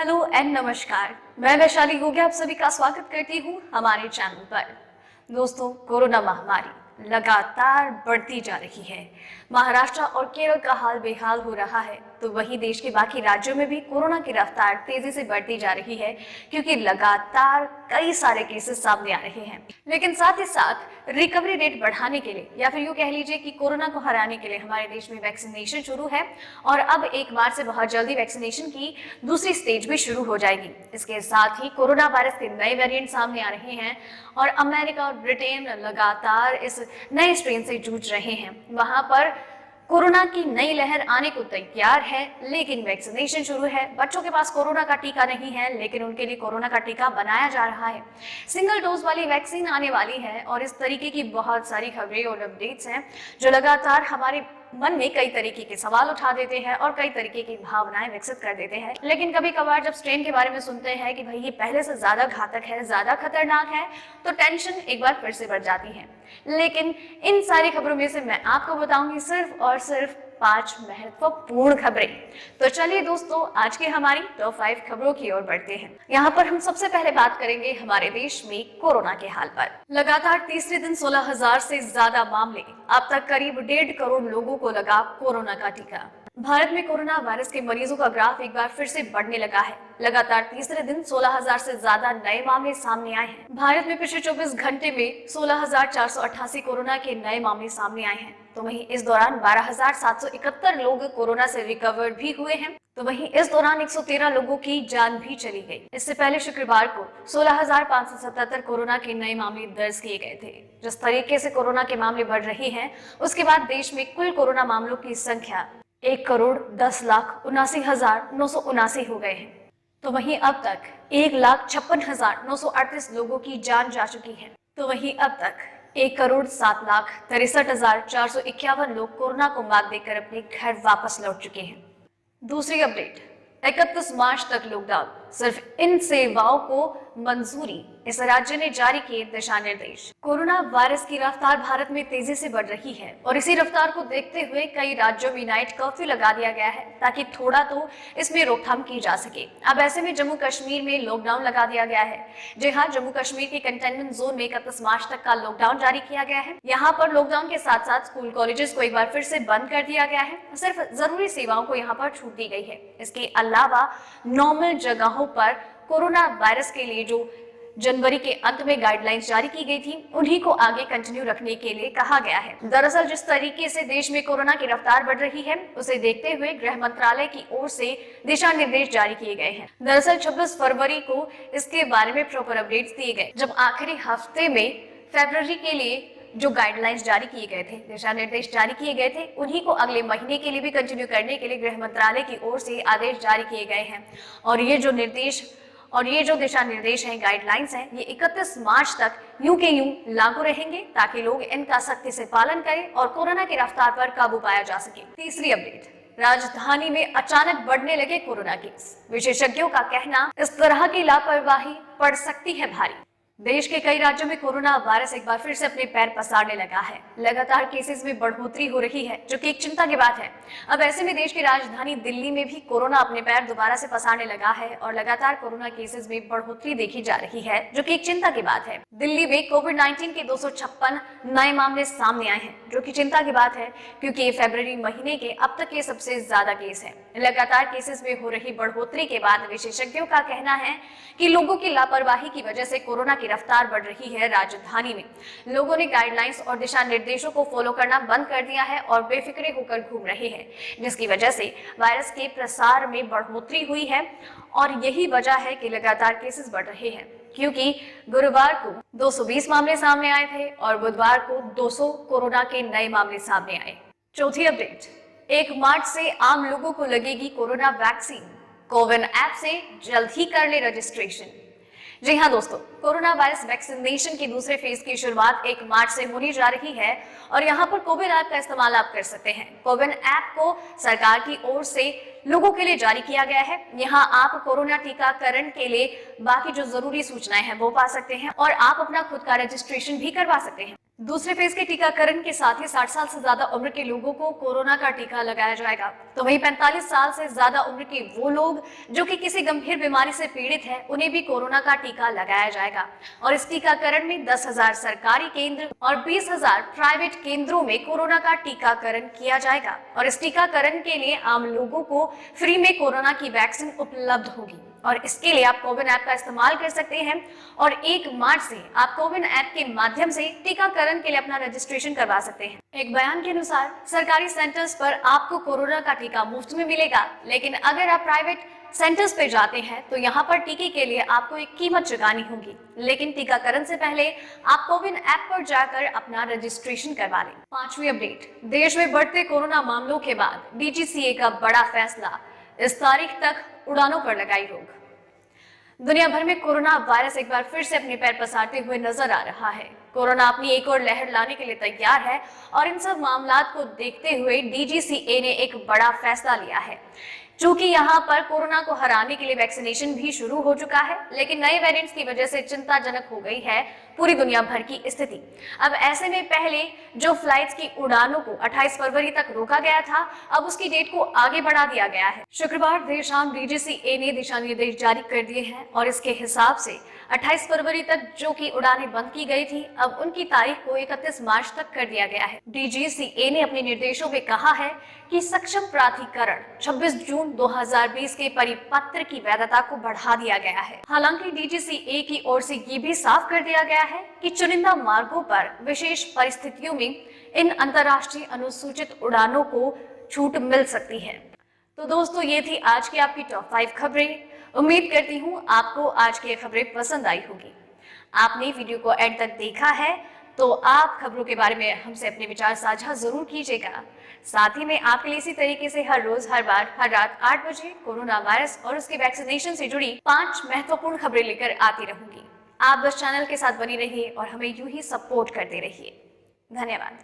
Hello and नमस्कार। मैं वैशाली गोगे आप सभी का स्वागत करती हूँ हमारे चैनल पर। दोस्तों, कोरोना महामारी लगातार बढ़ती जा रही है। महाराष्ट्र और केरल का हाल बेहाल हो रहा है, तो वहीं देश के बाकी राज्यों में भी कोरोना की रफ्तार तेजी से बढ़ती जा रही है, क्योंकि लगातार कई सारे केसेस सामने आ रहे हैं। लेकिन साथ ही साथ रिकवरी रेट बढ़ाने के लिए, या फिर यूं कह लीजिए कि कोरोना को हराने के लिए हमारे देश में वैक्सीनेशन शुरू है और अब 1 मार्च से बहुत जल्दी वैक्सीनेशन की दूसरी स्टेज भी शुरू हो जाएगी। इसके साथ ही कोरोना वायरस के नए वेरिएंट सामने आ रहे हैं और अमेरिका और ब्रिटेन लगातार इस नए स्ट्रेन से जूझ रहे हैं। वहां पर कोरोना की नई लहर आने को तैयार है, लेकिन वैक्सीनेशन शुरू है। बच्चों के पास कोरोना का टीका नहीं है, लेकिन उनके लिए कोरोना का टीका बनाया जा रहा है। सिंगल डोज वाली वैक्सीन आने वाली है और इस तरीके की बहुत सारी खबरें और अपडेट्स हैं जो लगातार हमारे मन में कई तरीके के सवाल उठा देते हैं और कई तरीके की भावनाएं विकसित कर देते हैं। लेकिन कभी कभार जब स्ट्रेन के बारे में सुनते हैं कि भाई ये पहले से ज्यादा घातक है, ज्यादा खतरनाक है, तो टेंशन एक बार फिर से बढ़ जाती है। लेकिन इन सारी खबरों में से मैं आपको बताऊंगी सिर्फ और सिर्फ 5 महत्वपूर्ण खबरें। तो चलिए दोस्तों, आज की हमारी टॉप 5 खबरों की ओर बढ़ते हैं। यहाँ पर हम सबसे पहले बात करेंगे हमारे देश में कोरोना के हाल पर। लगातार तीसरे दिन 16,000 से ज्यादा मामले, अब तक करीब 1.5 करोड़ लोगों को लगा कोरोना का टीका। भारत में कोरोना वायरस के मरीजों का ग्राफ एक बार फिर से बढ़ने लगा है। लगातार तीसरे दिन 16,000 से ज्यादा नए मामले सामने आए हैं। भारत में पिछले 24 घंटे में 16,488 कोरोना के नए मामले सामने आए हैं। तो वहीं इस दौरान 12,771 लोग कोरोना से रिकवर भी हुए हैं। तो वहीं इस दौरान 113 लोगों की जान भी चली गई। इससे पहले शुक्रवार को 16,577 कोरोना के नए मामले दर्ज किए गए थे। जिस तरीके से कोरोना के मामले बढ़ रहे हैं, उसके बाद देश में कुल कोरोना मामलों की संख्या 1,10,79,979 हो गए हैं। तो वहीं अब तक 1,56,938 लोगों की जान जा चुकी है। तो वहीं अब तक 1,07,63,451 लोग कोरोना को मात देकर अपने घर वापस लौट चुके हैं। दूसरी अपडेट, 31 मार्च तक लॉकडाउन, सिर्फ इन सेवाओं को मंजूरी, इस राज्य ने जारी किए दिशा निर्देश। कोरोना वायरस की रफ्तार भारत में तेजी से बढ़ रही है और इसी रफ्तार को देखते हुए कई राज्यों में नाइट कर्फ्यू लगा दिया गया है, ताकि थोड़ा तो इसमें रोकथाम की जा सके। अब ऐसे में जम्मू कश्मीर में लॉकडाउन लगा दिया गया है। जी हाँ, जम्मू कश्मीर के कंटेनमेंट जोन में 31 मार्च तक का लॉकडाउन जारी किया गया है। यहाँ पर लॉकडाउन के साथ साथ स्कूल कॉलेजेस को एक बार फिर से बंद कर दिया गया है। सिर्फ जरूरी सेवाओं को यहाँ पर छूट दी गई है। इसके अलावा नॉर्मल जगहों पर कोरोना वायरस के लिए जो जनवरी के अंत में गाइडलाइंस जारी की गई थी, उन्हीं को आगे कंटिन्यू रखने के लिए कहा गया है। दरअसल जिस तरीके से देश में कोरोना की रफ्तार बढ़ रही है, उसे देखते हुए गृह मंत्रालय की ओर से दिशा निर्देश जारी किए गए हैं। दरअसल 26 फरवरी को इसके बारे में प्रॉपर अपडेट्स दिए गए, जब आखिरी हफ्ते में फरवरी के लिए जो गाइडलाइंस जारी किए गए थे, दिशा निर्देश जारी किए गए थे, उन्हीं को अगले महीने के लिए भी कंटिन्यू करने के लिए गृह मंत्रालय की ओर से आदेश जारी किए गए हैं। और ये जो दिशा निर्देश हैं, गाइडलाइंस हैं, ये 31 मार्च तक यूं के यूं लागू रहेंगे, ताकि लोग इनका सख्ती से पालन करें और कोरोना की रफ्तार पर काबू पाया जा सके। तीसरी अपडेट, राजधानी में अचानक बढ़ने लगे कोरोना केस। विशेषज्ञों का कहना, इस तरह की लापरवाही पड़ सकती है भारी। देश के कई राज्यों में कोरोना वायरस एक बार फिर से अपने पैर पसारने लगा है। लगातार केसेस में बढ़ोतरी हो रही है, जो कि एक चिंता की बात है। अब ऐसे में देश की राजधानी दिल्ली में भी कोरोना अपने पैर दोबारा से पसारने लगा है और लगातार कोरोना केसेस में बढ़ोतरी देखी जा रही है, जो कि एक चिंता की बात है। दिल्ली में कोविड-19 के 256 नए मामले सामने आए हैं, जो कि चिंता की बात है, क्योंकि ये फरवरी महीने के अब तक के सबसे ज्यादा केस है। लगातार केसेस में हो रही बढ़ोतरी के बाद विशेषज्ञों का कहना है कि लोगों की लापरवाही की वजह से कोरोना की रफ्तार बढ़ रही है। राजधानी में लोगों ने गाइडलाइंस और दिशा निर्देशों को फॉलो करना बंद कर दिया है और बेफिक्रे होकर घूम रहे हैं, जिसकी वजह से वायरस के प्रसार में बढ़ोतरी हुई है। और यही वजह है कि लगातार केसेस बढ़ रहे हैं, क्योंकि गुरुवार को 220 मामले सामने आए थे और बुधवार को 200 कोरोना के नए मामले सामने आए। चौथी अपडेट, 1 मार्च से आम लोगों को लगेगी कोरोना वैक्सीन। कोविन ऐप से जल्द ही कर ले रजिस्ट्रेशन। जी हाँ दोस्तों, कोरोना वायरस वैक्सीनेशन की दूसरे फेज की शुरुआत 1 मार्च से होने जा रही है और यहाँ पर कोविन ऐप का इस्तेमाल आप कर सकते हैं। कोविन ऐप को सरकार की ओर से लोगों के लिए जारी किया गया है। यहाँ आप कोरोना टीकाकरण के लिए बाकी जो जरूरी सूचनाएं हैं वो पा सकते हैं और आप अपना खुद का रजिस्ट्रेशन भी करवा सकते हैं। दूसरे फेज के टीकाकरण के साथ ही 60 साल से ज्यादा उम्र के लोगों को कोरोना का टीका लगाया जाएगा। तो वहीं 45 साल से ज्यादा उम्र के वो लोग जो कि किसी गंभीर बीमारी से पीड़ित हैं, उन्हें भी कोरोना का टीका लगाया जाएगा। और इस टीकाकरण में 10,000 सरकारी केंद्र और 20,000 प्राइवेट केंद्रों में कोरोना का टीकाकरण किया जाएगा। और इस टीकाकरण के लिए आम लोगों को फ्री में कोरोना की वैक्सीन उपलब्ध होगी। और इसके लिए आप कोविन ऐप का इस्तेमाल कर सकते हैं और 1 मार्च से आप कोविन ऐप के माध्यम से टीकाकरण के लिए अपना रजिस्ट्रेशन करवा सकते हैं। एक बयान के अनुसार सरकारी सेंटर्स पर आपको कोरोना का टीका मुफ्त में मिलेगा, लेकिन अगर आप प्राइवेट सेंटर्स पे जाते हैं तो यहाँ पर टीके के लिए आपको एक कीमत चुकानी होगी। लेकिन टीकाकरण से पहले आप कोविन ऐप पर जाकर अपना रजिस्ट्रेशन करवा लें। 5वीं अपडेट, देश में बढ़ते कोरोना मामलों के बाद डीजीसीए का बड़ा फैसला, इस तारीख तक उड़ानों पर लगाई रोक। दुनिया भर में कोरोना वायरस एक बार फिर से अपने पैर पसारते हुए नजर आ रहा है। कोरोना अपनी एक और लहर लाने के लिए तैयार है और इन सब मामलात को देखते हुए डीजीसीए ने एक बड़ा फैसला लिया है। चूंकि यहाँ पर कोरोना को हराने के लिए वैक्सीनेशन भी शुरू हो चुका है, लेकिन नए वेरिएंट्स की वजह से चिंताजनक हो गई है पूरी दुनिया भर की स्थिति। अब ऐसे में पहले जो फ्लाइट्स की उड़ानों को 28 फरवरी तक रोका गया था, अब उसकी डेट को आगे बढ़ा दिया गया है। शुक्रवार देर शाम डीजीसीए ने दिशा निर्देश जारी कर दिए हैं और इसके हिसाब से 28 फरवरी तक जो की उड़ानें बंद की गई थी, अब उनकी तारीख को 31 मार्च तक कर दिया गया है। डीजीसीए ने अपने निर्देशों में कहा है कि सक्षम प्राधिकरण 26 जून 2020 के परिपत्र की वैधता को बढ़ा दिया गया है। हालांकि डीजीसीए की ओर से ये भी साफ कर दिया गया है कि चुनिंदा मार्गों पर विशेष परिस्थितियों में इन अंतर्राष्ट्रीय अनुसूचित उड़ानों को छूट मिल सकती है। तो दोस्तों, ये थी आज की आपकी टॉप 5 खबरें। उम्मीद करती हूँ आपको आज की ये खबरें पसंद आई होगी। आपने वीडियो को एंड तक देखा है तो आप खबरों के बारे में हमसे अपने विचार साझा जरूर कीजिएगा। साथ ही मैं आपके लिए इसी तरीके से हर रोज, हर बार, हर रात 8 बजे कोरोना वायरस और उसके वैक्सीनेशन से जुड़ी 5 महत्वपूर्ण खबरें लेकर आती रहूंगी। आप बस चैनल के साथ बनी रहिए और हमें यूं ही सपोर्ट करते रहिए। धन्यवाद।